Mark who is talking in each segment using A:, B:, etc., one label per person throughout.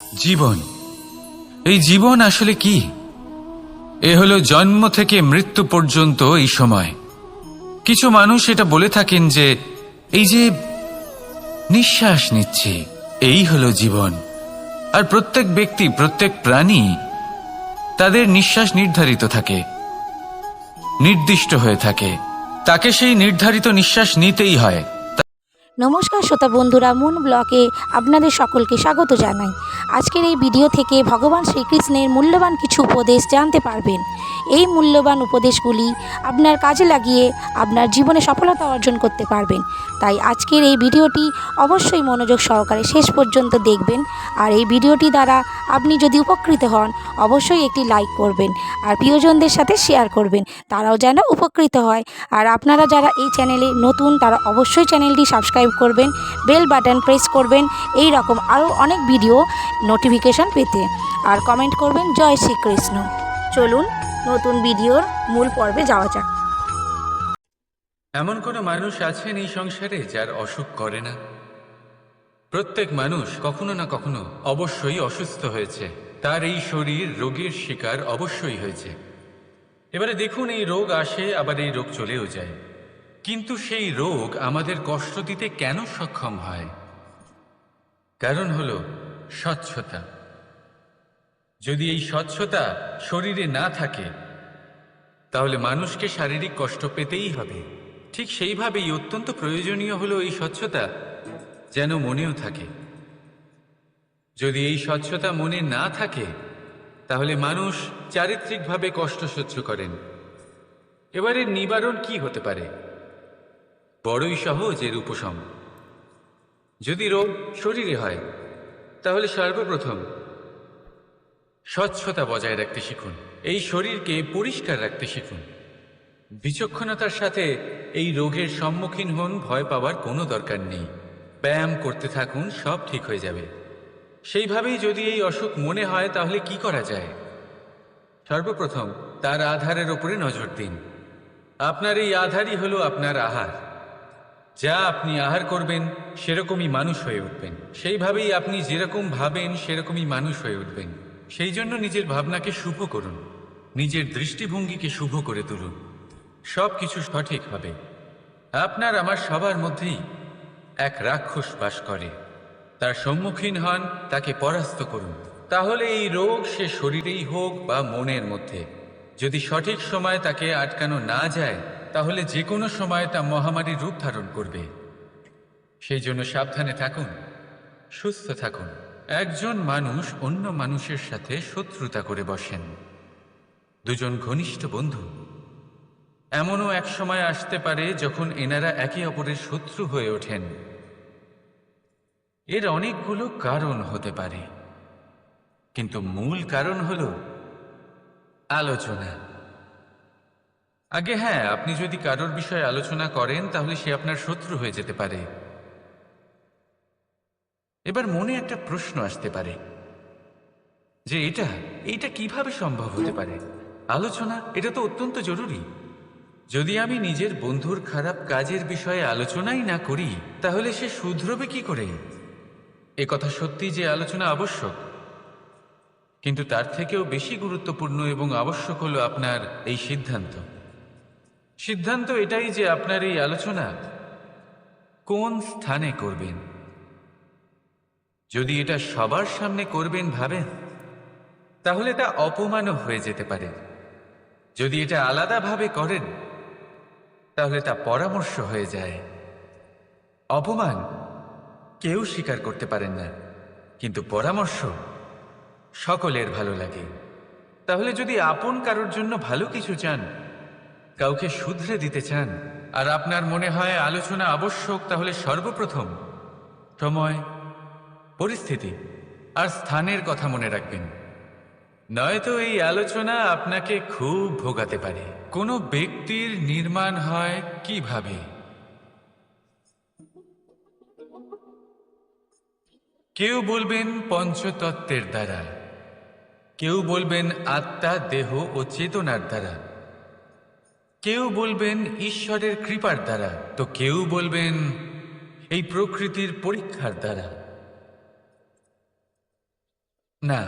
A: জীবন, এই জীবন আসলে কি? এ হলো জন্ম থেকে মৃত্যু পর্যন্ত এই সময়। কিছু মানুষ এটা বলে থাকেন যে এই যে নিঃশ্বাস নিচ্ছি, এই হলো জীবন। আর প্রত্যেক ব্যক্তি, প্রত্যেক প্রাণী, তাদের নিঃশ্বাস নির্ধারিত থাকে, নির্দিষ্ট হয়ে থাকে। তাকে সেই নির্ধারিত নিঃশ্বাস নিতেই হয়।
B: নমস্কার শ্রোতা বন্ধুরা, মুন ব্লগে আপনাদের সকলকে স্বাগত জানাই। আজকের এই ভিডিও থেকে ভগবান শ্রীকৃষ্ণের মূল্যবান কিছু উপদেশ জানতে পারবেন। এই মূল্যবান উপদেশগুলি আপনার কাজে লাগিয়ে আপনার জীবনে সফলতা অর্জন করতে পারবেন। তাই আজকের এই ভিডিওটি অবশ্যই মনোযোগ সহকারে শেষ পর্যন্ত দেখবেন। আর এই ভিডিওটি দ্বারা আপনি যদি উপকৃত হন, অবশ্যই একটি লাইক করবেন আর প্রিয়জনদের সাথে শেয়ার করবেন, তারাও যেন উপকৃত হয়। আর আপনারা যারা এই চ্যানেলে নতুন, তারা অবশ্যই চ্যানেলটি সাবস্ক্রাইব করবেন, বেল বাটন প্রেস করবেন এই রকম আরও অনেক ভিডিও নোটিফিকেশন পেতে। আর কমেন্ট করবেন জয় শ্রীকৃষ্ণ। চলুন নতুন ভিডিওর মূল পর্বে যাওয়া যাক।
A: এমন কোনো মানুষ আছেন এই সংসারে যার অসুখ করে না? প্রত্যেক মানুষ কখনো না কখনো অবশ্যই অসুস্থ হয়েছে, তার এই শরীর রোগের শিকার অবশ্যই হয়েছে। এবারে দেখুন, এই রোগ আসে, আবার এই রোগ চলেও যায়, কিন্তু সেই রোগ আমাদের কষ্ট দিতে কেন সক্ষম হয়? কারণ হলো স্বচ্ছতা। যদি এই স্বচ্ছতা শরীরে না থাকে, তাহলে মানুষকে শারীরিক কষ্ট পেতেই হবে। ঠিক সেইভাবেই অত্যন্ত প্রয়োজনীয় হলো এই স্বচ্ছতা যেন মনেও থাকে। যদি এই স্বচ্ছতা মনে না থাকে, তাহলে মানুষ চারিত্রিকভাবে কষ্ট সহ্য করেন। এবারে নিবারণ কি হতে পারে? বড়ই সহজ এর উপশম। যদি রোগ শরীরে হয়, তাহলে সর্বপ্রথম স্বচ্ছতা বজায় রাখতে শিখুন, এই শরীরকে পরিষ্কার রাখতে শিখুন। বিচক্ষণতার সাথে এই রোগের সম্মুখীন হন, ভয় পাওয়ার কোনো দরকার নেই। ব্যায়াম করতে থাকুন, সব ঠিক হয়ে যাবে। সেইভাবেই যদি এই অসুখ মনে হয়, তাহলে কি করা যায়? সর্বপ্রথম তার আধারের ওপরে নজর দিন। আপনার এই আধারই হলো আপনার আহার। যা আপনি আহার করবেন, সেরকমই মানুষ হয়ে উঠবেন। সেইভাবেই আপনি যেরকম ভাবেন, সেরকমই মানুষ হয়ে উঠবেন। সেই জন্য নিজের ভাবনাকে শুভ করুন, নিজের দৃষ্টিভঙ্গিকে শুভ করে তুলুন, সব কিছু সঠিক হবে। আপনার আমার সবার মধ্যেই এক রাক্ষস বাস করে, তার সম্মুখীন হন, তাকে পরাস্ত করুন। তাহলে এই রোগ সে শরীরেই হোক বা মনের মধ্যে, যদি সঠিক সময় তাকে আটকানো না যায়, তাহলে যে কোনো সময় তা মহামারীর রূপ ধারণ করবে। সেই জন্য সাবধানে থাকুন, সুস্থ থাকুন। একজন মানুষ অন্য মানুষের সাথে শত্রুতা করে বসেন, দুজন ঘনিষ্ঠ বন্ধু। এমনও এক সময় আসতে পারে যখন এনারা একে অপরের শত্রু হয়ে ওঠেন। এর অনেকগুলো কারণ হতে পারে, কিন্তু মূল কারণ হলো আলোচনা। আগে হ্যাঁ, আপনি যদি কারোর বিষয়ে আলোচনা করেন, তাহলে সে আপনার শত্রু হয়ে যেতে পারে। এবার মনে একটা প্রশ্ন আসতে পারে যে এটা কিভাবে সম্ভব হতে পারে? আলোচনা, এটা তো অত্যন্ত জরুরি। যদি আমি নিজের বন্ধুর খারাপ কাজের বিষয়ে আলোচনাই না করি, তাহলে সে শুধরবে কি করে? এ কথা সত্যি যে আলোচনা আবশ্যক, কিন্তু তার থেকেও বেশি গুরুত্বপূর্ণ এবং আবশ্যক হলো আপনার এই সিদ্ধান্ত। সিদ্ধান্ত এটাই যে আপনার এই আলোচনা কোন স্থানে করবেন। যদি এটা সবার সামনে করবেন ভাবেন, তাহলে তা অপমানও হয়ে যেতে পারে। যদি এটা আলাদাভাবে করেন, তাহলে তা পরামর্শ হয়ে যায়। অপমান কেউ স্বীকার করতে পারেন না, কিন্তু পরামর্শ সকলের ভালো লাগে। তাহলে যদি আপন কারোর জন্য ভালো কিছু চান, কাউকে শুধরে দিতে চান, আর আপনার মনে হয় আলোচনা আবশ্যক, তাহলে সর্বপ্রথম সময়, পরিস্থিতি আর স্থানের কথা মনে রাখবেন। নয়তো এই আলোচনা আপনাকে খুব ভোগাতে পারে। কোনো ব্যক্তির নির্মাণ হয় কিভাবে? কেউ বলবেন পঞ্চতত্ত্বের দ্বারা, কেউ বলবেন আত্মা, দেহ ও চেতনার দ্বারা, কেউ বলবেন ঈশ্বরের কৃপার দ্বারা, তো কেউ বলবেন এই প্রকৃতির পরীক্ষার দ্বারা। না,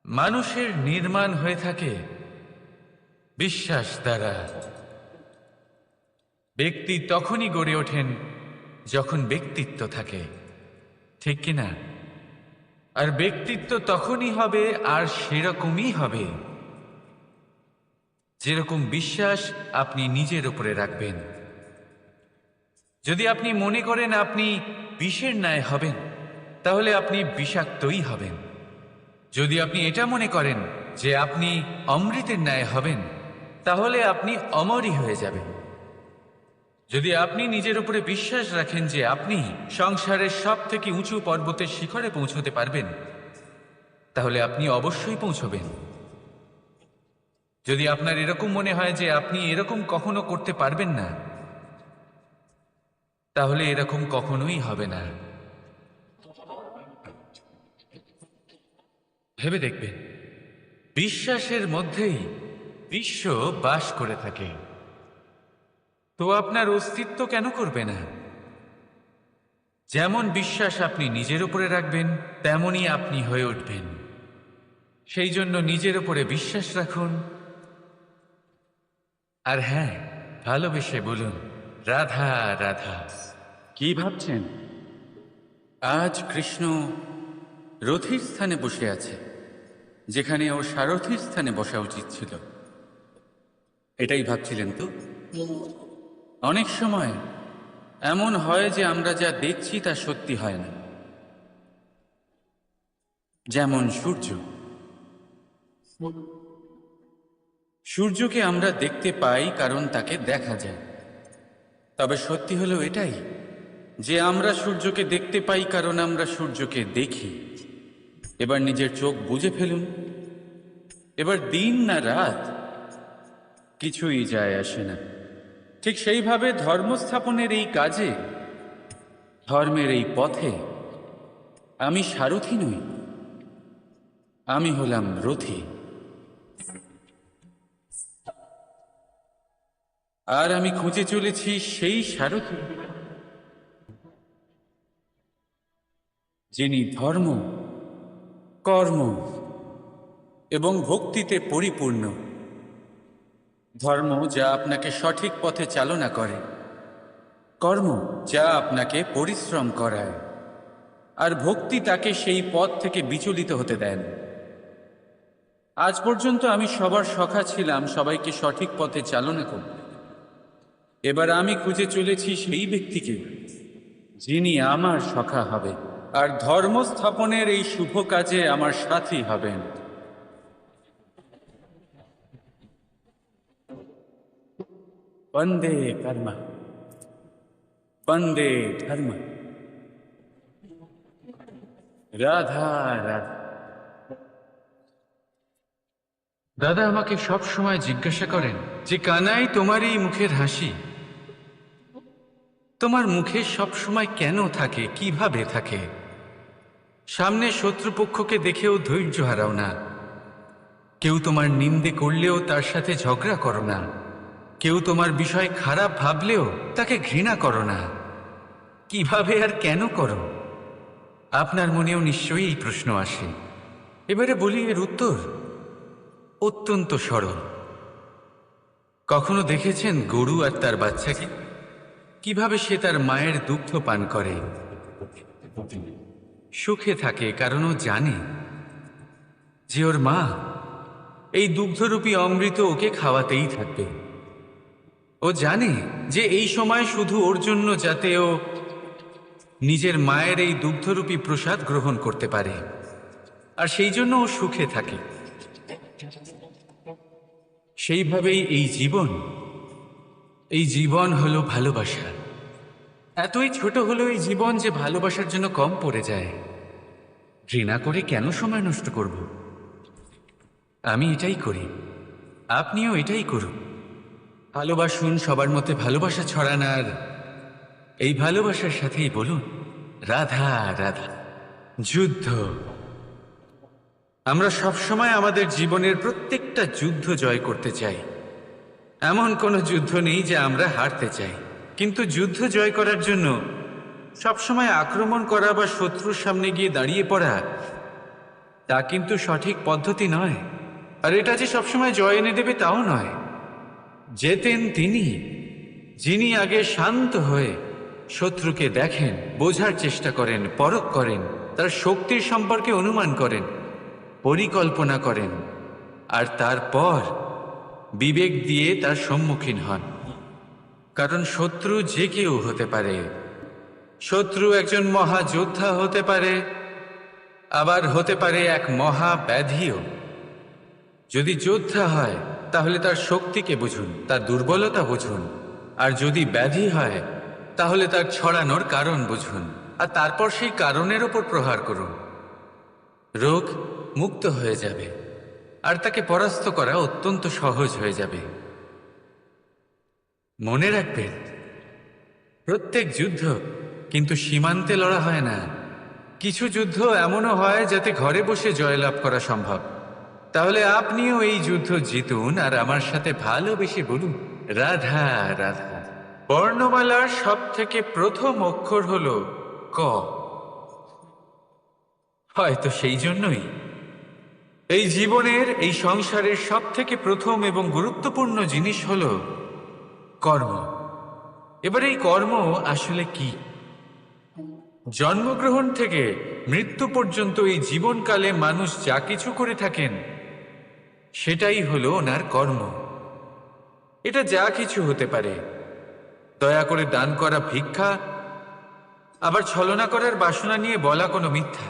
A: মানুষের নির্মাণ হয়ে থাকে বিশ্বাস দ্বারা। ব্যক্তি তখনই গড়ে ওঠেন যখন ব্যক্তিত্ব থাকে, ঠিক কিনা? আর ব্যক্তিত্ব তখনই হবে আর সেরকমই হবে যেরকম বিশ্বাস আপনি নিজের উপরে রাখবেন। যদি আপনি মনে করেন আপনি বিষের ন্যায় হবেন, তাহলে আপনি বিষাক্তই হবেন। যদি আপনি এটা মনে করেন যে আপনি অমৃতের ন্যায় হবেন, তাহলে আপনি অমরই হয়ে যাবেন। যদি আপনি নিজের উপরে বিশ্বাস রাখেন যে আপনি সংসারের সব থেকে উঁচু পর্বতের শিখরে পৌঁছতে পারবেন, তাহলে আপনি অবশ্যই পৌঁছবেন। যদি আপনার এরকম মনে হয় যে আপনি এরকম কখনো করতে পারবেন না, তাহলে এরকম কখনোই হবে না। ভেবে দেখবেন, বিশ্বাসের মধ্যেই বিশ্ব বাস করে থাকে। তো আপনার অস্তিত্ব কেন করবে না? যেমন বিশ্বাস আপনি নিজের উপরে রাখবেন, তেমনই আপনি হয়ে উঠবেন। সেই জন্য নিজের উপরে বিশ্বাস রাখুন। আর হ্যাঁ, ভালোবেসে বলুন, রাধা রাধা।
C: কি ভাবছেন?
A: আজ কৃষ্ণ রথির স্থানে বসে আছে, যেখানে ও সারথির স্থানে বসা উচিত ছিল। এটাই ভাবছিলেন তো? অনেক সময় এমন হয় যে আমরা যা দেখছি তা সত্যি হয় না। যেমন সূর্যকে আমরা দেখতে পাই কারণ তাকে দেখা যায়। তবে সত্যি হলো এটাই যে আমরা সূর্যকে দেখতে পাই কারণ আমরা সূর্যকে দেখি। এবার নিজের চোখ বুজে ফেলুন। এবার দিন না রাত কিছুই যায় আসে না। ঠিক সেইভাবে ধর্মস্থাপনের এই কাজে, ধর্মের এই পথে আমি সারথি নই, আমি হলাম রথী। আর আমি খুঁজে চলেছি সেই সারথি যিনি ধর্ম, কর্ম এবং ভক্তিতে পরিপূর্ণ। ধর্ম যা আপনাকে সঠিক পথে চালনা করে, কর্ম যা আপনাকে পরিশ্রম করায়, আর ভক্তি তাকে সেই পথ থেকে বিচলিত হতে দেন। আজ পর্যন্ত আমি সবার সখা ছিলাম, সবাইকে সঠিক পথে চালনা করব। এবার আমি খুঁজে চলেছি সেই ব্যক্তিকে যিনি আমার সখা হবে আর ধর্ম স্থাপনের এই শুভ কাজে আমার সাথী হবেন। বন্দে কর্ম, বন্দে ধর্ম, রাধা রাধা। দাদা আমাকে সব সময় জিজ্ঞাসা করেন যে কানাই, তোমার এই মুখের হাসি, তোমার মুখে সব সময় কেন থাকে, কিভাবে থাকে? সামনে শত্রুপক্ষকে দেখেও ধৈর্য হারাও না, কেউ তোমার নিন্দে করলেও তার সাথে ঝগড়া করো না, কেউ তোমার বিষয় খারাপ ভাবলেও তাকে ঘৃণা করো না। কিভাবে আর কেন করো? আপনার মনেও নিশ্চয়ই এই প্রশ্ন আসে। এবারে বলি, এর উত্তর অত্যন্ত সরল। কখনো দেখেছেন গরু আর তার বাচ্চাকে কিভাবে সে তার মায়ের দুগ্ধ পান করে? সুখে থাকে কারণ ও জানে যে ওর মা এই দুগ্ধরূপী অমৃত ওকে খাওয়াতেই থাকবে। ও জানে যে এই সময় শুধু ওর জন্য, যাতে ও নিজের মায়ের এই দুগ্ধরূপী প্রসাদ গ্রহণ করতে পারে, আর সেই জন্য ও সুখে থাকে। সেইভাবেই এই জীবন হলো ভালোবাসা। এতই ছোট হলো এই জীবন যে ভালোবাসার জন্য কম পড়ে যায়। ঘৃণা করে কেন সময় নষ্ট করব? আমি এটাই করি, আপনিও এটাই করুন। ভালোবাসুন, সবার মধ্যে ভালোবাসা ছড়ান, আর এই ভালোবাসার সাথেই বলুন, রাধা রাধা। যুদ্ধ, আমরা সবসময় আমাদের জীবনের প্রত্যেকটা যুদ্ধ জয় করতে চাই। এমন কোনো যুদ্ধ নেই যে আমরা হারতে চাই। কিন্তু যুদ্ধ জয় করার জন্য সবসময় আক্রমণ করা বা শত্রুর সামনে গিয়ে দাঁড়িয়ে পড়া তা কিন্তু সঠিক পদ্ধতি নয়। আর এটা যে সবসময় জয় এনে দেবে তাও নয়। জেতেন তিনি, যিনি আগে শান্ত হয়ে শত্রুকে দেখেন, বোঝার চেষ্টা করেন, পরখ করেন, তার শক্তির সম্পর্কে অনুমান করেন, পরিকল্পনা করেন, আর তারপর বিবেক দিয়ে তার সম্মুখীন হন। কারণ শত্রু যে কেউ হতে পারে। শত্রু একজন মহাযোদ্ধা হতে পারে, আবার হতে পারে এক মহাব্যাধিও। যদি যোদ্ধা হয় তাহলে তার শক্তিকে বুঝুন, তার দুর্বলতা বুঝুন। আর যদি ব্যাধি হয় তাহলে তার ছড়ানোর কারণ বুঝুন, আর তারপর সেই কারণের ওপর প্রহার করুন। রোগ মুক্ত হয়ে যাবে, আর তাকে পরাস্ত করা অত্যন্ত সহজ হয়ে যাবে। মনে রাখবেন, প্রত্যেক যুদ্ধ কিন্তু সীমান্তে লড়া হয় না। কিছু যুদ্ধ এমনও হয় যাতে ঘরে বসে জয়লাভ করা সম্ভব। তাহলে আপনিও এই যুদ্ধ জিতুন, আর আমার সাথে ভালোবেসে বলুন, রাধা রাধা। বর্ণমালার সব থেকে প্রথম অক্ষর হলো ক। হয়তো সেই জন্যই এই জীবনের, এই সংসারের সব থেকে প্রথম এবং গুরুত্বপূর্ণ জিনিস হলো কর্ম। এবার এই কর্ম আসলে কি? জন্মগ্রহণ থেকে মৃত্যু পর্যন্ত এই জীবনকালে মানুষ যা কিছু করে থাকেন সেটাই হলো ওনার কর্ম। এটা যা কিছু হতে পারে। দয়া করে দান করা ভিক্ষা, আবার ছলনা করার বাসনা নিয়ে বলা কোনো মিথ্যা।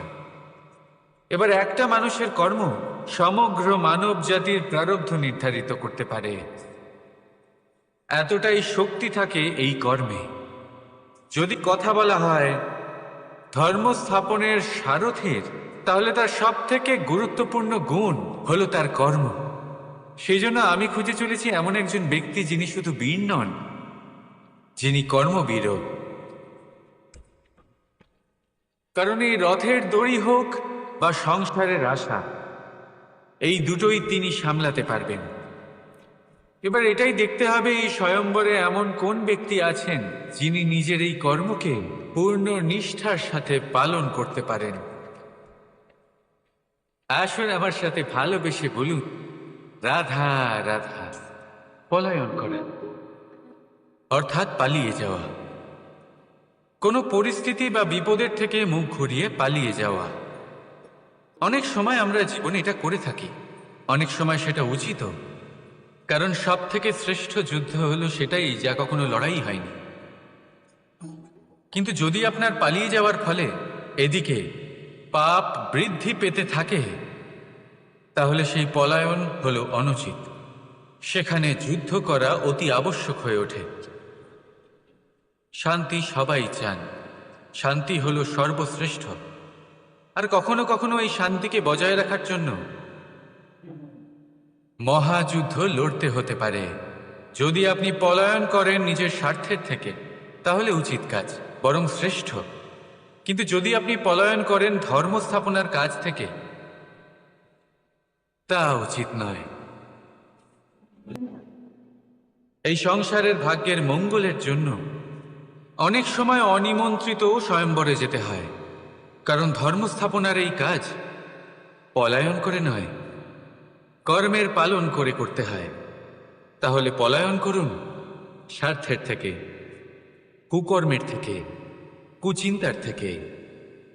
A: এবার একটা মানুষের কর্ম সমগ্র মানব জাতির প্রারব্ধ নির্ধারিত করতে পারে। এতটাই শক্তি থাকে এই কর্মে। যদি কথা বলা হয় ধর্ম স্থাপনের সারথীর, তাহলে তার সব থেকে গুরুত্বপূর্ণ গুণ হলো তার কর্ম। সেই জন্য আমি খুঁজে চলেছি এমন একজন ব্যক্তি যিনি শুধু বীর নন, যিনি কর্মবীর। কারণ এই রথের দড়ি হোক বা সংসারের আশা, এই দুটোই তিনি সামলাতে পারবেন। এবার এটাই দেখতে হবে এই স্বয়ম্বরে এমন কোন ব্যক্তি আছেন যিনি নিজের এই কর্মকে পূর্ণ নিষ্ঠার সাথে পালন করতে পারেন। আসুন আমার সাথে ভালোবেসে বলুন, রাধা রাধা। পলায়ন করা অর্থাৎ পালিয়ে যাওয়া, কোনো পরিস্থিতি বা বিপদের থেকে মুখ ঘুরিয়ে পালিয়ে যাওয়া। অনেক সময় আমরা জীবনে এটা করে থাকি, অনেক সময় সেটা উচিত। কারণ সব থেকে শ্রেষ্ঠ যুদ্ধ হলো সেটাই যা কখনো লড়াই হয়নি। কিন্তু যদি আপনার পালিয়ে যাওয়ার ফলে এদিকে পাপ বৃদ্ধি পেতে থাকে, তাহলে সেই পলায়ন হলো অনুচিত। সেখানে যুদ্ধ করা অতি আবশ্যক হয়ে ওঠে। শান্তি সবাই চান, শান্তি হলো সর্বশ্রেষ্ঠ। আর কখনো কখনো এই শান্তিকে বজায় রাখার জন্য মহাযুদ্ধ লড়তে হতে পারে। যদি আপনি পলায়ন করেন নিজের স্বার্থের থেকে, তাহলে উচিত কাজ, বরং শ্রেষ্ঠ। কিন্তু যদি আপনি পলায়ন করেন ধর্ম স্থাপনার কাজ থেকে, তা উচিত নয়। এই সংসারের ভাগ্যের মঙ্গলের জন্য অনেক সময় অনিমন্ত্রিত স্বয়ম্বরে যেতে হয়। কারণ ধর্ম স্থাপনার এই কাজ পলায়ন করে নয়, কর্মের পালন করে করতে হয়। তাহলে পলায়ন করুন স্বার্থের থেকে, কুকর্মের থেকে, কুচিন্তার থেকে,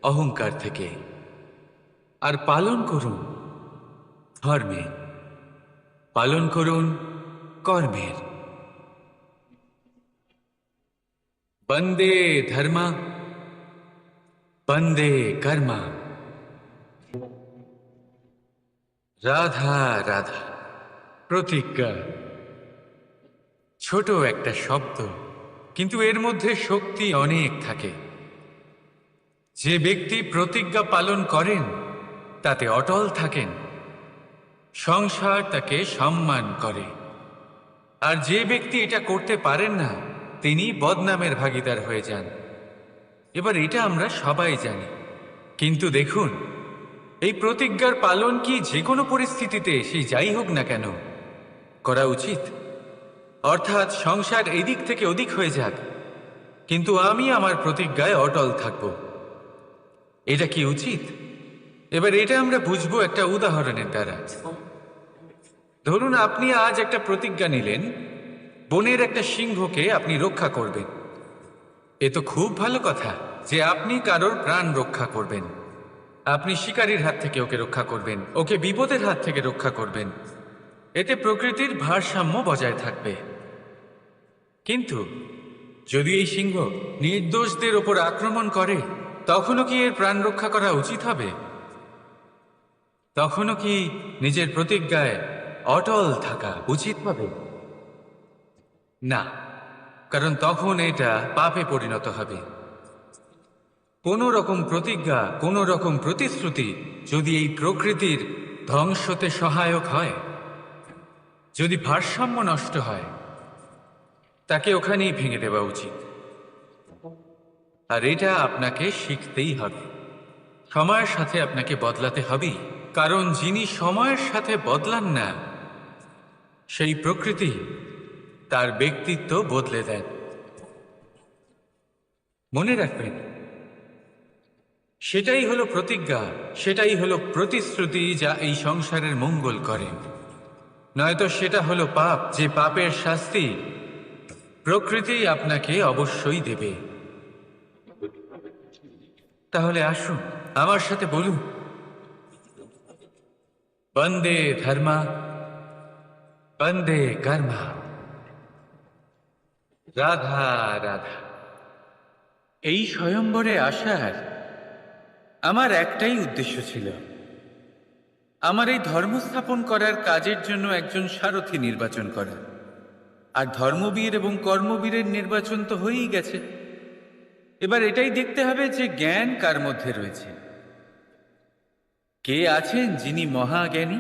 A: অহংকার থেকে, আর পালন করুন ধর্মে, পালন করুন কর্মের। বন্দে ধর্মা, বন্দে কর্মা। রাধা রাধা। প্রতিজ্ঞা ছোট একটা শব্দ, কিন্তু এর মধ্যে শক্তি অনেক থাকে। যে ব্যক্তি প্রতিজ্ঞা পালন করেন তাতে অটল থাকেন, সংসার তাকে সম্মান করে। আর যে ব্যক্তি এটা করতে পারেন না, তিনি বদনামের ভাগীদার হয়ে যান। এবার এটা আমরা সবাই জানি। কিন্তু দেখুন, এই প্রতিজ্ঞার পালন কি যে কোনো পরিস্থিতিতে, সেই যাই হোক না কেন, করা উচিত। অর্থাৎ সংসার এদিক থেকে ওদিক হয়ে যাক, কিন্তু আমি আমার প্রতিজ্ঞায় অটল থাকব। এটা কি উচিত? এবার এটা আমরা বুঝবো একটা উদাহরণের দ্বারা। ধরুন আপনি আজ একটা প্রতিজ্ঞা নিলেন, বনের একটা সিংহকে আপনি রক্ষা করবেন। এ তো খুব ভালো কথা যে আপনি কারোর প্রাণ রক্ষা করবেন। আপনি শিকারীর হাত থেকে ওকে রক্ষা করবেন, ওকে বিপদের হাত থেকে রক্ষা করবেন। এতে প্রকৃতির ভারসাম্য বজায় থাকবে। কিন্তু যদি এই সিংহ নির্দোষদের ওপর আক্রমণ করে, তখনও কি এর প্রাণ রক্ষা করা উচিত হবে? তখনও কি নিজের প্রতিজ্ঞায় অটল থাকা উচিত হবে? না, কারণ তখন এটা পাপে পরিণত হবে। কোনো রকম প্রতিজ্ঞা, কোনো রকম প্রতিশ্রুতি যদি এই প্রকৃতির ধ্বংসতে সহায়ক হয়, যদি ভারসাম্য নষ্ট হয়, তাকে ওখানেই ভেঙে দেওয়া উচিত। আর এটা আপনাকে শিখতেই হবে, সময়ের সাথে আপনাকে বদলাতে হবে। কারণ যিনি সময়ের সাথে বদলান না, সেই প্রকৃতি তার ব্যক্তিত্ব বদলে দেন। মনে রাখবেন, সেটাই হলো প্রতিজ্ঞা, সেটাই হলো প্রতিশ্রুতি যা এই সংসারের মঙ্গল করে। নয়তো সেটা হলো পাপ, যে পাপের শাস্তি প্রকৃতি আপনাকে অবশ্যই দেবে। তাহলে আসুন আমার সাথে বলুন, বন্দে ধর্মা, বন্দে কর্মা, রাধা রাধা। এই স্বয়ম্বরে আসার আমার একটাই উদ্দেশ্য ছিল, আমার এই ধর্ম স্থাপন করার কাজের জন্য একজন সারথি নির্বাচন করা। আর ধর্মবীর এবং কর্মবীরের নির্বাচন তো হয়েই গেছে। এবার এটাই দেখতে হবে যে জ্ঞান কার মধ্যে রয়েছে, কে আছেন যিনি মহাজ্ঞানী।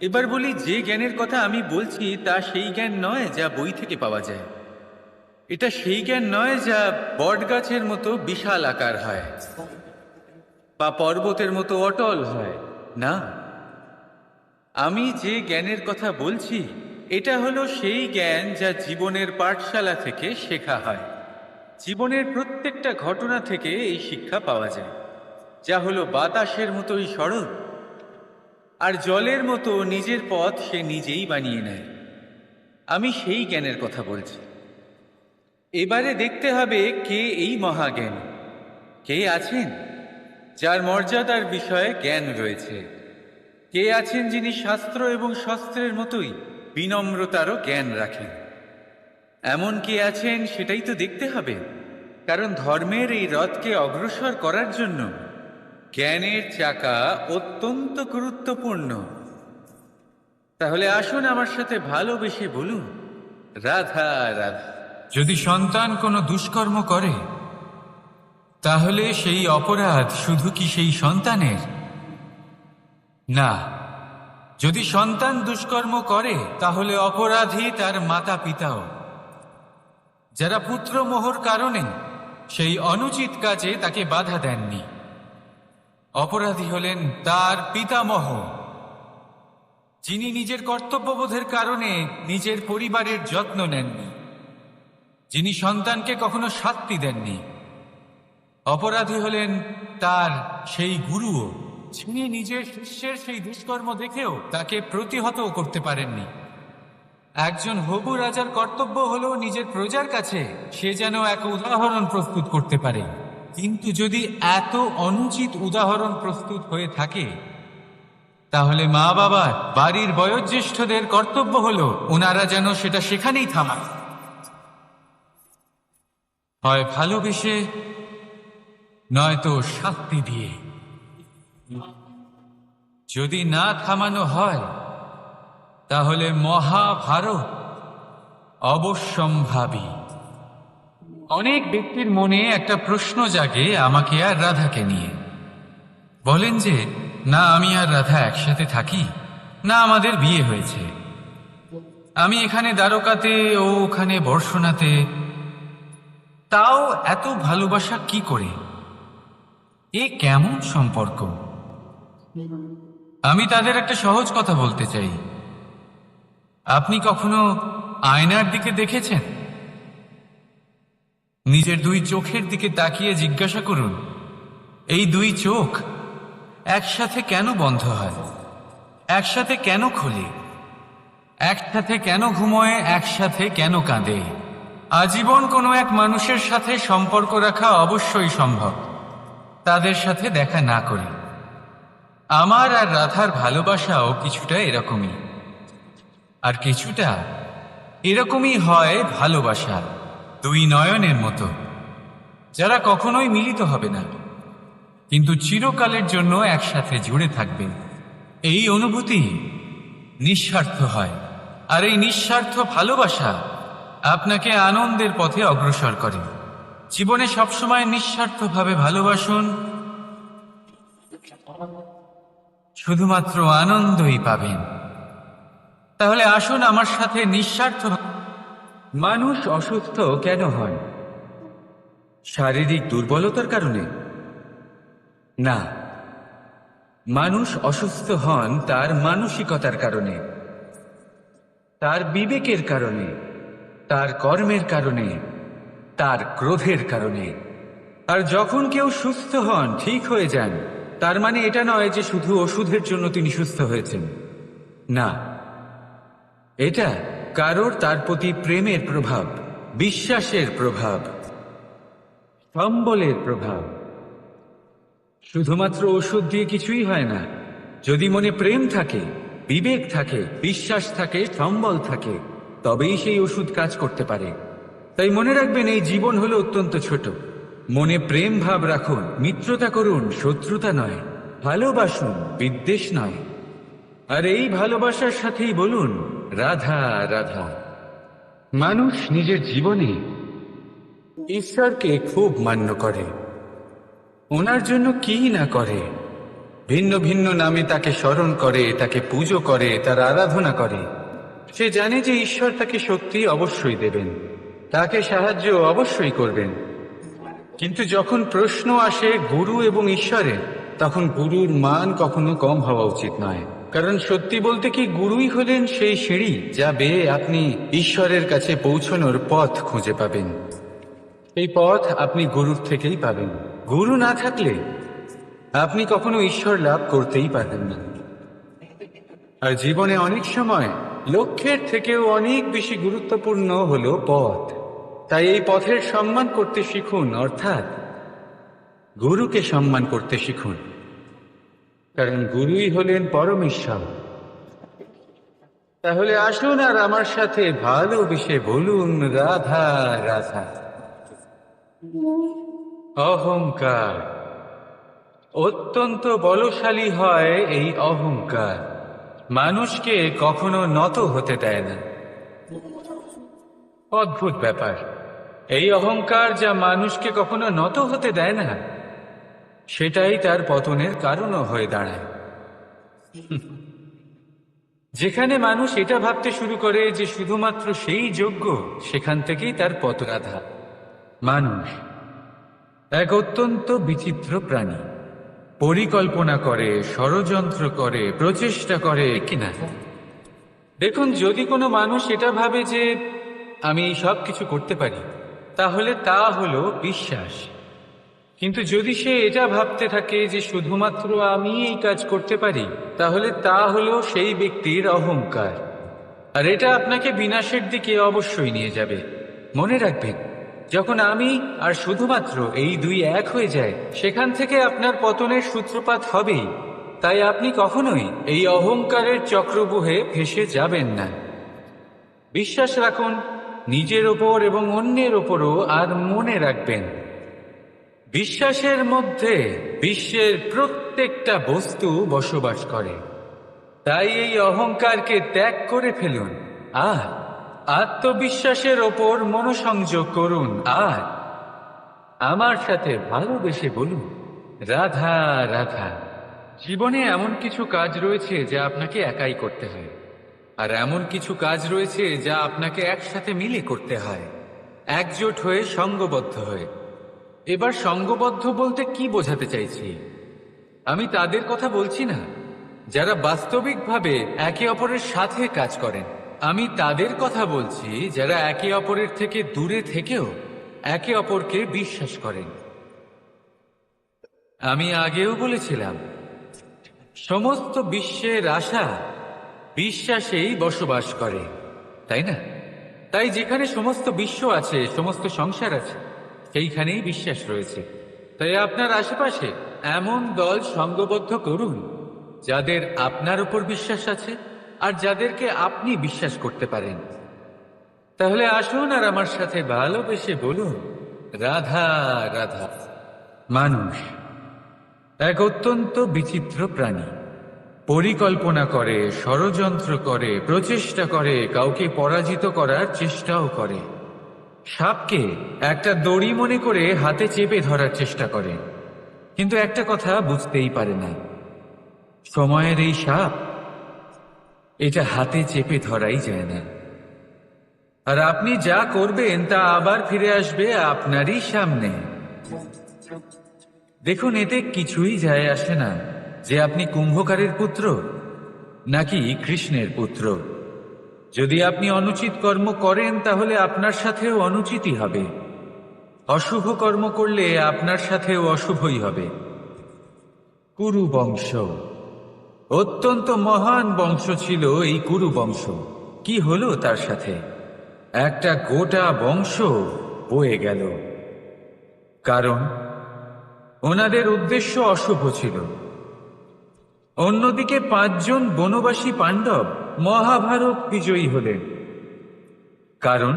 A: এবার বলি, যে জ্ঞানের কথা আমি বলছি তা সেই জ্ঞান নয় যা বই থেকে পাওয়া যায়। এটা সেই জ্ঞান নয় যা বটগাছের মতো বিশাল আকার হয় বা পর্বতের মতো অটল হয়। না, আমি যে জ্ঞানের কথা বলছি এটা হলো সেই জ্ঞান যা জীবনের পাঠশালা থেকে শেখা হয়। জীবনের প্রত্যেকটা ঘটনা থেকে এই শিক্ষা পাওয়া যায়, যা হলো বাতাসের মতোই সরল আর জলের মতো নিজের পথ সে নিজেই বানিয়ে নেয়। আমি সেই জ্ঞানের কথা বলছি। এবারে দেখতে হবে কে এই মহাজ্ঞান, কে আছেন যার মর্যাদার বিষয়ে জ্ঞান রয়েছে, কে আছেন যিনি শাস্ত্র এবং শস্ত্রের মতোই বিনম্রতারও জ্ঞান রাখেন। এমন কে আছেন সেটাই তো দেখতে হবে, কারণ ধর্মের এই রথকে অগ্রসর করার জন্য জ্ঞানের চাকা অত্যন্ত গুরুত্বপূর্ণ। তাহলে আসুন আমার সাথে ভালোবেসে বলুন, রাধা রাধা। যদি সন্তান কোনো দুষ্কর্ম করে, তাহলে সেই অপরাধ শুধু কি সেই সন্তানের? না, যদি সন্তান দুষ্কর্ম করে তাহলে অপরাধী তার মাতা পিতাও, যারা পুত্রমোহর কারণে সেই অনুচিত কাজে তাকে বাধা দেননি। অপরাধী হলেন তার পিতামহ, যিনি নিজের কর্তব্যবোধের কারণে নিজের পরিবারের যত্ন নেননি, যিনি সন্তানকে কখনো শাস্তি দেননি। অপরাধী হলেন তার সেই গুরুও, যিনি নিজের শিষ্যের সেই দুষ্কর্ম দেখেও তাকে প্রতিহত করতে পারেননি। একজন হবু রাজার কর্তব্য হলো নিজের প্রজার কাছে সে যেন এক উদাহরণ প্রস্তুত করতে পারে। কিন্তু যদি এত অনুচিত উদাহরণ প্রস্তুত হয়ে থাকে, তাহলে মা বাবার, বাড়ির বয়োজ্যেষ্ঠদের কর্তব্য হলো ওনারা যেন সেটা সেখানেই থামায়, হয় ভালোবেসে নয়তো শাস্তি দিয়ে। যদি না থামানো হয় তাহলে মহাভারত অবশ্যম্ভাবী। অনেক ব্যক্তির মনে একটা প্রশ্ন জাগে আমাকে আর রাধাকে নিয়ে। বলেন যে না আমি আর রাধা একসাথে থাকি, না আমাদের বিয়ে হয়েছে, আমি এখানে দ্বারকাতে ও ওখানে বর্ষণাতে, তাও এত ভালোবাসা কি করে? এ কেমন সম্পর্ক? আমি তাদের একটা সহজ কথা বলতে চাই। আপনি কখনো আয়নার দিকে দেখেছেন? নিজের দুই চোখের দিকে তাকিয়ে জিজ্ঞাসা করুন, এই দুই চোখ একসাথে কেন বন্ধ হয়, একসাথে কেন খোলে, একসাথে কেন ঘুমোয়, একসাথে কেন কাঁদে? আজীবন কোনো এক মানুষের সাথে সম্পর্ক রাখা অবশ্যই সম্ভব, তাদের সাথে দেখা না করে। আমার আর রাধার ভালোবাসাও কিছুটা এরকমই, আর কিছুটা এরকমই হয় ভালোবাসা দুই নয়নের মতো, যারা কখনোই মিলিত হবে না, কিন্তু চিরকালের জন্য একসাথে জুড়ে থাকবে। এই অনুভূতি নিঃস্বার্থ হয়, আর এই নিঃস্বার্থ ভালোবাসা আপনাকে আনন্দের পথে অগ্রসর করে। জীবনে সবসময় নিঃস্বার্থভাবে ভালোবাসুন, শুধুমাত্র আনন্দই পাবেন। তাহলে আসুন আমার সাথে নিঃস্বার্থ। মানুষ অসুস্থ কেন হয়? শারীরিক দুর্বলতার কারণে? না, মানুষ অসুস্থ হন তার মানসিকতার কারণে, তার বিবেকের কারণে, তার কর্মের কারণে, তার ক্রোধের কারণে। আর যখন কেউ সুস্থ হন, ঠিক হয়ে যান, তার মানে এটা নয় যে শুধু ওষুধের জন্য তিনি সুস্থ হয়েছেন। না, এটা কারোর তার প্রতি প্রেমের প্রভাব, বিশ্বাসের প্রভাব, সম্বলের প্রভাব। শুধুমাত্র ওষুধ দিয়ে কিছুই হয় না। যদি মনে প্রেম থাকে, বিবেক থাকে, বিশ্বাস থাকে, সম্বল থাকে, তবেই সেই ওষুধ কাজ করতে পারে। তাই মনে রাখবেন, এই জীবন হলো অত্যন্ত ছোট। মনে প্রেম ভাব রাখুন, মিত্রতা করুন, শত্রুতা নয়। ভালোবাসুন, বিদ্বেষ নয়। আর এই ভালোবাসার সাথেই বলুন রাধা রাধা। মানুষ নিজের জীবনে ঈশ্বরকে খুব মান্য করে, ওনার জন্য কি না করে। ভিন্ন ভিন্ন নামে তাকে স্মরণ করে, তাকে পুজো করে, তার আরাধনা করে। সে জানে যে ঈশ্বর তাকে শক্তি অবশ্যই দেবেন, তাকে সাহায্য অবশ্যই করবেন। কিন্তু যখন প্রশ্ন আসে গুরু এবং ঈশ্বরের, তখন গুরুর মান কখনো কম হওয়া উচিত নয়। কারণ সত্যি বলতে কি, গুরুই হলেন সেই সিঁড়ি যা বেয়ে আপনি ঈশ্বরের কাছে পৌঁছানোর পথ খুঁজে পাবেন। এই পথ আপনি গুরুর থেকেই পাবেন। গুরু না থাকলে আপনি কখনো ঈশ্বর লাভ করতেই পারবেন না। আর জীবনে অনেক সময় লক্ষ্যের থেকেও অনেক বেশি গুরুত্বপূর্ণ হলো পথ। তাই এই পথের সম্মান করতে শিখুন, অর্থাৎ গুরুকে সম্মান করতে শিখুন, কারণ গুরুই হলেন পরমেশ্বর। তাহলে আসুন আর আমার সাথে ভালোবেসে বলুন রাধা রাধা। অহংকার অত্যন্ত বলশালী হয়। এই অহংকার মানুষকে কখনো নত হতে দেয় না। অদ্ভুত ব্যাপার, এই অহংকার যা মানুষকে কখনো নত হতে দেয় না, সেটাই তার পতনের কারণও হয়ে দাঁড়ায়। যেখানে মানুষ এটা ভাবতে শুরু করে যে শুধুমাত্র সেই যোগ্য, সেখান থেকেই তার পতনাধা। মানুষ এক অত্যন্ত বিচিত্র প্রাণী। পরিকল্পনা করে, ষড়যন্ত্র করে, প্রচেষ্টা করে কিনা। দেখুন, যদি কোনো মানুষ এটা ভাবে যে আমি সব কিছু করতে পারি, তাহলে তা হলো বিশ্বাস। কিন্তু যদি সে এটা ভাবতে থাকে যে শুধুমাত্র আমি এই কাজ করতে পারি, তাহলে তা হলো সেই ব্যক্তির অহংকার। আর এটা আপনাকে বিনাশের দিকে অবশ্যই নিয়ে যাবে। মনে রাখবেন, যখন আমি আর শুধুমাত্র এই দুই এক হয়ে যায়, সেখান থেকে আপনার পতনের সূত্রপাত হবেই। তাই আপনি কখনোই এই অহংকারের চক্রব্যূহে ফেঁসে যাবেন না। বিশ্বাস রাখুন নিজের ওপর এবং অন্যের ওপরও। আর মনে রাখবেন, বিশ্বাসের মধ্যে বিশ্বের প্রত্যেকটা বস্তু বসবাস করে। তাই এই অহংকারকে ত্যাগ করে ফেলুন আর আত্মবিশ্বাসের ওপর মনোসংযোগ করুন। আর আমার সাথে ভালোবেসে বলুন রাধা রাধা। জীবনে এমন কিছু কাজ রয়েছে যা আপনাকে একাই করতে হয়, আর এমন কিছু কাজ রয়েছে যা আপনাকে একসাথে মিলে করতে হয়, একজোট হয়ে, সঙ্গবদ্ধ হয়ে। এবার সঙ্গবদ্ধ বলতে কি বোঝাতে চাইছি? আমি তাদের কথা বলছি না যারা বাস্তবিকভাবে একে অপরের সাথে কাজ করেন। আমি তাদের কথা বলছি যারা একে অপরের থেকে দূরে থেকেও একে অপরকে বিশ্বাস করেন। আমি আগেও বলেছিলাম, সমস্ত বিশ্বের আশা বিশ্বাসেই বসবাস করে, তাই না? তাই যেখানে সমস্ত বিশ্ব আছে, সমস্ত সংসার আছে, সেইখানেই বিশ্বাস রয়েছে। তাই আপনার আশেপাশে এমন দল সঙ্গবদ্ধ করুন যাদের আপনার উপর বিশ্বাস আছে আর যাদেরকে আপনি বিশ্বাস করতে পারেন। তাহলে আসুন আর আমার সাথে ভালোবেসে বলুন, রাধা রাধা। মানুষ এক অত্যন্ত বিচিত্র প্রাণী। পরিকল্পনা করে, ষড়যন্ত্র করে, প্রচেষ্টা করে, কাউকে পরাজিত করার চেষ্টাও করে। সাপকে একটা দড়ি মনে করে হাতে চেপে ধরার চেষ্টা করে, কিন্তু একটা কথা বুঝতেই পারে না, সময়ের এই সাপ, এটা হাতে চেপে ধরাই যায় না। আর আপনি যা করবেন তা আবার ফিরে আসবে আপনারই সামনে। দেখুন, এতে কিছুই যায় আসে না যে আপনি কুম্ভকারের পুত্র নাকি কৃষ্ণের পুত্র। যদি আপনি অনুচিত কর্ম করেন তাহলে আপনার সাথেও অনুচিতই হবে। অশুভ কর্ম করলে আপনার সাথেও অশুভই হবে। কুরু বংশ অত্যন্ত মহান বংশ ছিল। এই কুরু বংশ কি হলো তার সাথে? একটা গোটা বংশ বয়ে গেল, কারণ ওনাদের উদ্দেশ্য অশুভ ছিল। অন্যদিকে 5 জন বনবাসী পাণ্ডব মহাভারত বিজয়ী হলেন, কারণ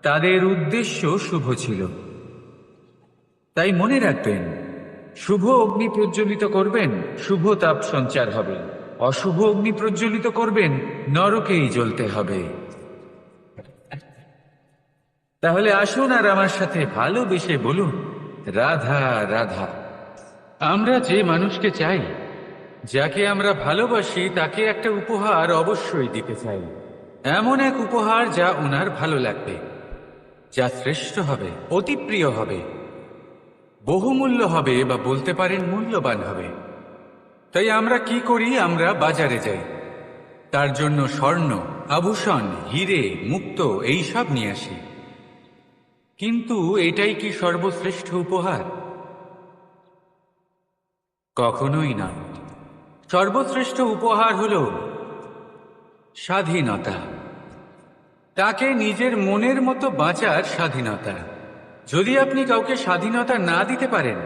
A: তাদের উদ্দেশ্য শুভ ছিল। তাই মনে রাখবেন, শুভ অগ্নি প্রজ্বলিত করবেন, শুভ তাপ সঞ্চার হবে। অশুভ অগ্নি প্রজ্বলিত করবেন, নরকেই জ্বলতে হবে। তাহলে আসুন আর আমার সাথে ভালোবেসে বলুন, রাধা রাধা। আমরা যে মানুষকে চাই, যাকে আমরা ভালোবাসি, তাকে একটা উপহার অবশ্যই দিতে চাই। এমন এক উপহার যা ওনার ভালো লাগবে, যা শ্রেষ্ঠ হবে, অতি প্রিয় হবে, বহুমূল্য হবে, বা বলতে পারেন মূল্যবান হবে। তাই আমরা কি করি? আমরা বাজারে যাই, তার জন্য স্বর্ণ, আভূষণ, হিরে, মুক্ত এইসব নিয়ে আসি। কিন্তু এটাই কি সর্বশ্রেষ্ঠ উপহার? কখনোই না। সর্বশ্রেষ্ঠ উপহার হল স্বাধীনতা। তাকে নিজের মনের মতো বাঁচার স্বাধীনতা। যদি আপনি কাউকে স্বাধীনতা না দিতে পারেন,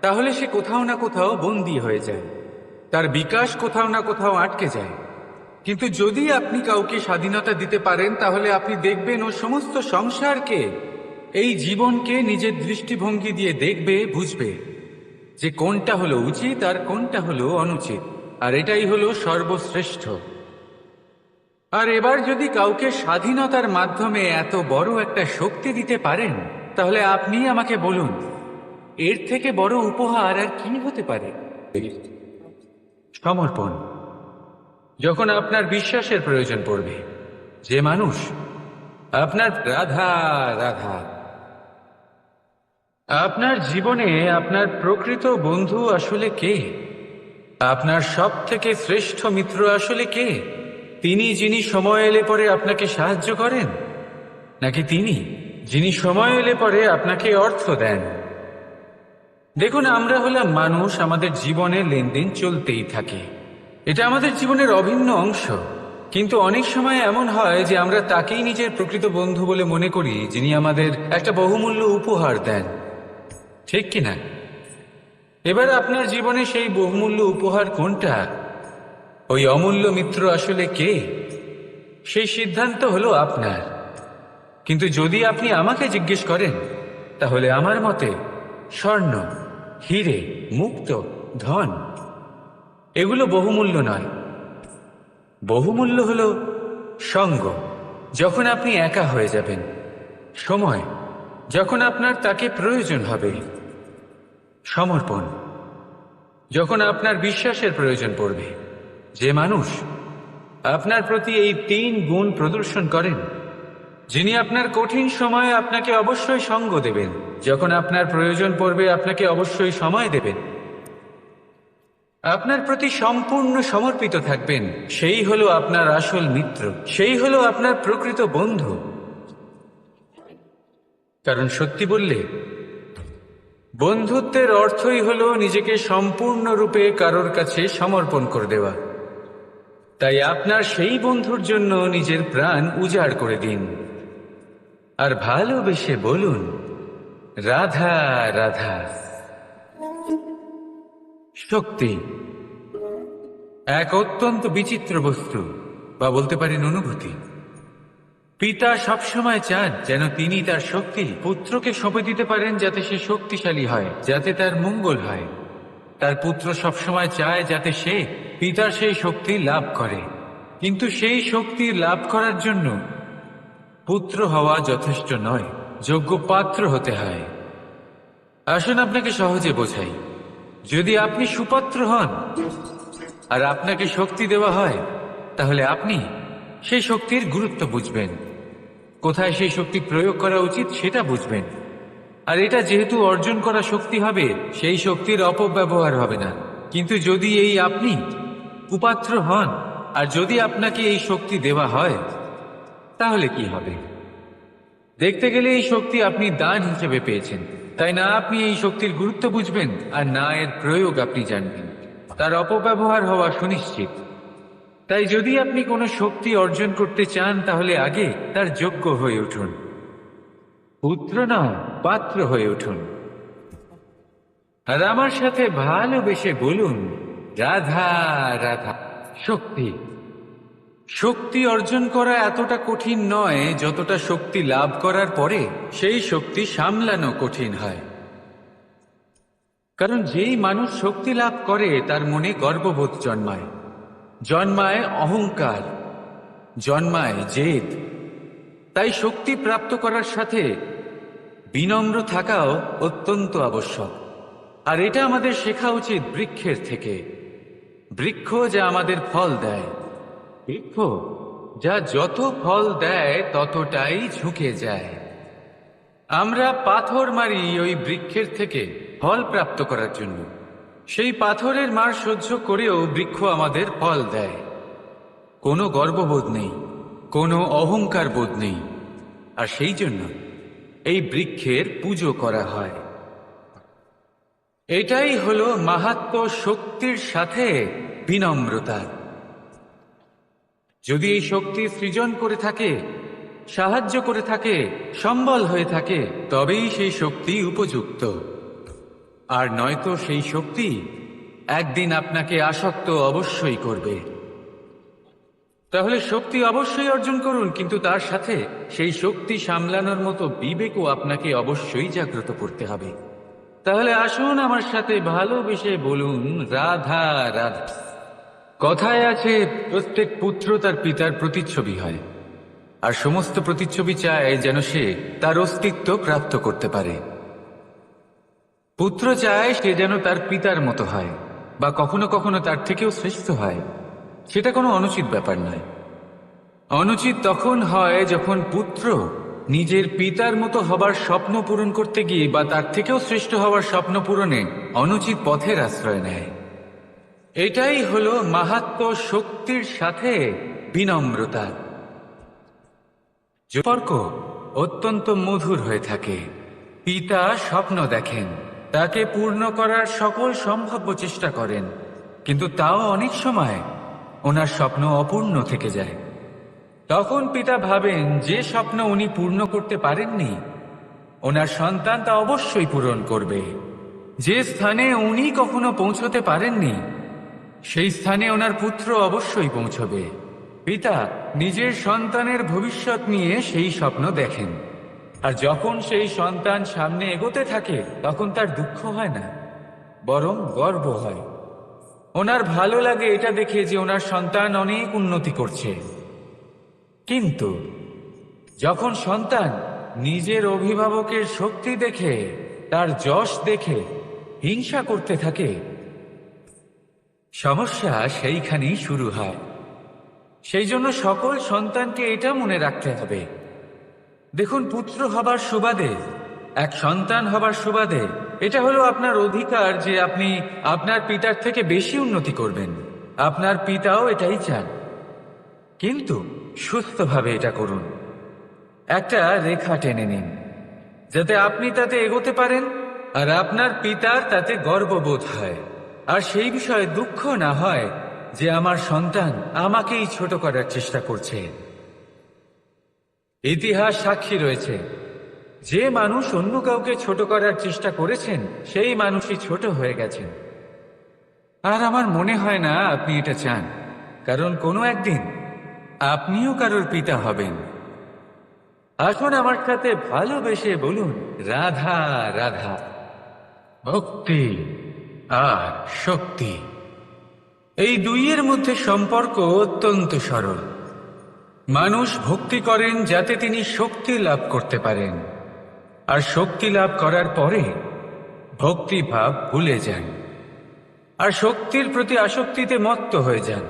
A: তাহলে সে কোথাও না কোথাও বন্দী হয়ে যায়, তার বিকাশ কোথাও না কোথাও আটকে যায়। কিন্তু যদি আপনি কাউকে স্বাধীনতা দিতে পারেন, তাহলে আপনি দেখবেন ও সমস্ত সংসারকে, এই জীবনকে নিজের দৃষ্টিভঙ্গি দিয়ে দেখবে, বুঝবে যে কোনটা হলো উচিত আর কোনটা হলো অনুচিত। আর এটাই হলো সর্বশ্রেষ্ঠ। আর এবার যদি কাউকে স্বাধীনতার মাধ্যমে এত বড় একটা শক্তি দিতে পারেন, তাহলে আপনি আমাকে বলুন, এর থেকে বড় উপহার আর কি হতে পারে? সমর্পণ। যখন আপনার বিশ্বাসের প্রয়োজন পড়বে, যে মানুষ আপনার রাধা রাধা। আপনার জীবনে আপনার প্রকৃত বন্ধু আসলে কে? আপনার সব থেকে শ্রেষ্ঠ মিত্র আসলে কে? তিনি যিনি সময় এলে পরে আপনাকে সাহায্য করেন, নাকি তিনি যিনি সময় এলে পরে আপনাকে অর্থ দেন? দেখুন, আমরা হলাম মানুষ, আমাদের জীবনে লেনদেন চলতেই থাকে। এটা আমাদের জীবনের অভিন্ন অংশ। কিন্তু অনেক সময় এমন হয় যে আমরা তাকেই নিজের প্রকৃত বন্ধু বলে মনে করি, যিনি আমাদের একটা বহুমূল্য উপহার দেন, ঠিক কিনা? এবার আপনার জীবনে সেই বহুমূল্য উপহার কোনটা? ওই অমূল্য মিত্র আসলে কে? সেই সিদ্ধান্ত হলো আপনার। কিন্তু যদি আপনি আমাকে জিজ্ঞেস করেন, তাহলে আমার মতে স্বর্ণ, হিরে, মুক্ত, ধন এগুলো বহুমূল্য নয়। বহুমূল্য হলো সঙ্গ, যখন আপনি একা হয়ে যাবেন, সময়, যখন আপনার তাকে প্রয়োজন হবে, সমর্পণ, যখন আপনার বিশ্বাসের প্রয়োজন পড়বে। যে মানুষ আপনার প্রতি এই 3 গুণ প্রদর্শন করেন, যিনি আপনার কঠিন সময়ে আপনাকে অবশ্যই সঙ্গ দেবেন, যখন আপনার প্রয়োজন পড়বে আপনাকে অবশ্যই সময় দেবেন, আপনার প্রতি সম্পূর্ণ সমর্পিত থাকবেন, সেই হলো আপনার আসল মিত্র, সেই হলো আপনার প্রকৃত বন্ধু। কারণ সত্যি বললে, বন্ধুত্বের অর্থই হলো নিজেকে সম্পূর্ণরূপে কারোর কাছে সমর্পণ করে দেওয়া। তাই আপনার সেই বন্ধুর জন্য নিজের প্রাণ উজাড় করে দিন আর ভালোবেসে বলুন, রাধা রাধা। শক্তি এক অত্যন্ত বিচিত্র বস্তু, বা বলতে পারেন অনুভূতি। পিতা সবসময় চান যেন তিনি তার শক্তি পুত্রকে সঁপে দিতে পারেন, যাতে সে শক্তিশালী হয়, যাতে তার মঙ্গল হয়। তার পুত্র সবসময় চায় যাতে সে পিতার সেই শক্তি লাভ করে, কিন্তু সেই শক্তি লাভ করার জন্য পুত্র হওয়া যথেষ্ট নয়, যোগ্য পাত্র হতে হয়। আসুন আপনাকে সহজে বোঝাই। যদি আপনি সুপাত্র হন আর আপনাকে শক্তি দেওয়া হয়, তাহলে আপনি সেই শক্তির গুরুত্ব বুঝবেন, কোথায় সেই শক্তি প্রয়োগ করা উচিত সেটা বুঝবেন। আর এটা যেহেতু অর্জন করা শক্তি হবে, সেই শক্তির অপব্যবহার হবে না। কিন্তু যদি এই আপনি কুপাত্র হন আর যদি আপনাকে এই শক্তি দেওয়া হয়, তাহলে কি হবে? দেখতে গেলে এই শক্তি আপনি দান হিসেবে পেয়েছেন, তাই না আপনি এই শক্তির গুরুত্ব বুঝবেন আর না এর প্রয়োগ আপনি জানবেন। তার অপব্যবহার হওয়া সুনিশ্চিত। তাই যদি আপনি কোনো শক্তি অর্জন করতে চান, তাহলে আগে তার যোগ্য হয়ে উঠুন। পুত্র নয়, পাত্র হয়ে উঠুন। আর আমার সাথে ভালোবেসে বলুন, রাধা রাধা। শক্তি শক্তি অর্জন করা এতটা কঠিন নয় যতটা শক্তি লাভ করার পরে সেই শক্তি সামলানো কঠিন হয়। কারণ যেই মানুষ শক্তি লাভ করে তার মনে গর্ববোধ জন্মায়, জন্মায় অহংকার, জন্মায় জেদ। তাই শক্তি প্রাপ্ত করার সাথে বিনম্র থাকাও অত্যন্ত আবশ্যক। আর এটা আমাদের শেখা উচিত বৃক্ষের থেকে। বৃক্ষ যা আমাদের ফল দেয়, বৃক্ষ যা যত ফল দেয় ততটাই ঝুঁকে যায়। আমরা পাথর মারি ওই বৃক্ষের থেকে ফল প্রাপ্ত করার জন্য। সেই পাথরের মার সহ্য করেও বৃক্ষ আমাদের ফল দেয়। কোনো গর্ববোধ নেই, কোনো অহংকার বোধ নেই। আর সেই জন্য এই বৃক্ষের পুজো করা হয়। এটাই হলো মাহাত্ম্য শক্তির সাথে বিনম্রতার। যদি এই শক্তি সৃজন করে থাকে, সাহায্য করে থাকে, সম্বল হয়ে থাকে, তবেই সেই শক্তি উপযুক্ত। আর নয়তো সেই শক্তি একদিন আপনাকে আসক্ত অবশ্যই করবে। তাহলে শক্তি অবশ্যই অর্জন করুন, কিন্তু তার সাথে সেই শক্তি সামলানোর মতো বিবেকও আপনাকে অবশ্যই জাগ্রত করতে হবে। তাহলে আসুন আমার সাথে ভালোবেসে বলুন, রাধা রাধা। কথায় আছে, প্রত্যেক পুত্র তার পিতার প্রতিচ্ছবি হয়, আর সমস্ত প্রতিচ্ছবি চায় যেন সে তার অস্তিত্ব প্রাপ্ত করতে পারে। পুত্র চায় সে যেন তার পিতার মতো হয়, বা কখনো কখনো তার থেকেও শ্রেষ্ঠ হয়। সেটা কোনো অনুচিত ব্যাপার নয়। অনুচিত তখন হয় যখন পুত্র নিজের পিতার মতো হবার স্বপ্ন পূরণ করতে গিয়ে বা তার থেকেও শ্রেষ্ঠ হওয়ার স্বপ্ন পূরণে অনুচিত পথের আশ্রয় নেয়। এটাই হলো মাহাত্ম্য শক্তির সাথে বিনম্রতা। সম্পর্ক অত্যন্ত মধুর হয়ে থাকে। পিতা স্বপ্ন দেখেন, তাকে পূর্ণ করার সকল সম্ভাব্য চেষ্টা করেন, কিন্তু তাও অনেক সময় ওনার স্বপ্ন অপূর্ণ থেকে যায়। তখন পিতা ভাবেন যে স্বপ্ন উনি পূর্ণ করতে পারেননি, ওনার সন্তান তা অবশ্যই পূরণ করবে। যে স্থানে উনি কখনো পৌঁছতে পারেননি, সেই স্থানে ওনার পুত্র অবশ্যই পৌঁছবে। পিতা নিজের সন্তানের ভবিষ্যৎ নিয়ে সেই স্বপ্ন দেখেন, আর যখন সেই সন্তান সামনে এগোতে থাকে তখন তার দুঃখ হয় না, বরং গর্ব হয়। ওনার ভালো লাগে এটা দেখে যে ওনার সন্তান অনেক উন্নতি করছে। কিন্তু যখন সন্তান নিজের অভিভাবকের শক্তি দেখে, তার যশ দেখে হিংসা করতে থাকে, সমস্যা সেইখানেই শুরু হয়। সেই জন্য সকল সন্তানকে এটা মনে রাখতে হবে, দেখুন, পুত্র হবার সুবাদে, এক সন্তান হবার সুবাদে এটা হলো আপনার অধিকার যে আপনি আপনার পিতার থেকে বেশি উন্নতি করবেন। আপনার পিতাও এটাই চান, কিন্তু সুস্থভাবে এটা করুন। একটা রেখা টেনে নিন যাতে আপনি তাতে এগোতে পারেন, আর আপনার পিতার তাতে গর্ববোধ হয়, আর সেই বিষয়ে দুঃখ না হয় যে আমার সন্তান আমাকেই ছোট করার চেষ্টা করছে। ইতিহাস সাক্ষী রয়েছে, যে মানুষ অন্য কাউকে ছোট করার চেষ্টা করেছেন সেই মানুষই ছোট হয়ে গেছেন। আর আমার মনে হয় না আপনি এটা চান, কারণ কোনো একদিন আপনিও কারোর পিতা হবেন। আসুন আমার সাথে ভালোবেসে বলুন, রাধা রাধা। ভক্তি আর শক্তি, এই দুইয়ের মধ্যে সম্পর্ক অত্যন্ত সরল। মানুষ ভক্তি করেন যাতে তিনি শক্তি লাভ করতে পারেন, আর শক্তি লাভ করার পরে ভক্তিভাব ভুলে যান, আর শক্তির প্রতি আসক্তিতে মত্ত হয়ে যান,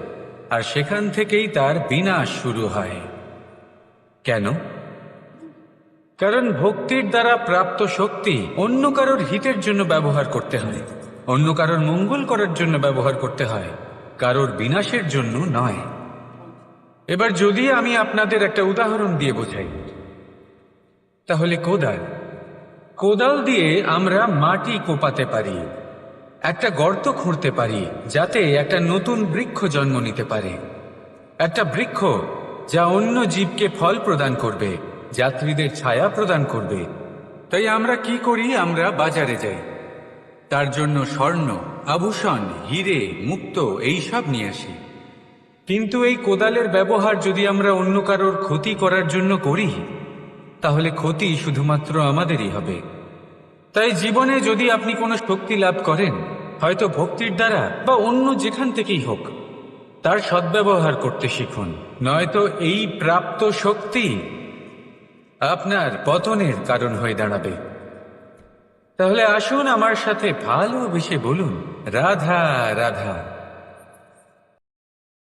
A: আর সেখান থেকেই তার বিনাশ শুরু হয়। কেন? কারণ ভক্তির দ্বারা প্রাপ্ত শক্তি অন্য কারোর হিতের জন্য ব্যবহার করতে হয়, অন্য কারোর মঙ্গল করার জন্য ব্যবহার করতে হয়, কারোর বিনাশের জন্য নয়। এবার যদি আমি আপনাদের একটা উদাহরণ দিয়ে বোঝাই, তাহলে কোদাল দিয়ে আমরা মাটি কোপাতে পারি, একটা গর্ত খুঁড়তে পারি যাতে একটা নতুন বৃক্ষ জন্ম নিতে পারে, একটা বৃক্ষ যা অন্য জীবকে ফল প্রদান করবে, যাত্রীদের ছায়া প্রদান করবে। তাই আমরা কি করি? আমরা বাজারে যাই, তার জন্য স্বর্ণ, আভূষণ, হিরে, মুক্ত এইসব নিয়ে আসি। কিন্তু এই কোদালের ব্যবহার যদি আমরা অন্য কারোর ক্ষতি করার জন্য করি, তাহলে ক্ষতি শুধুমাত্র আমাদেরই হবে। তাই জীবনে যদি আপনি কোনো শক্তি লাভ করেন, হয়তো ভক্তির দ্বারা বা অন্য যেখান থেকেই হোক, তার সদ্ব্যবহার করতে শিখুন, নয়তো এই প্রাপ্ত শক্তি আপনার পতনের কারণ হয়ে দাঁড়াবে। তাহলে আসুন আমার সাথে ভালোবেসে বলুন, রাধা রাধা।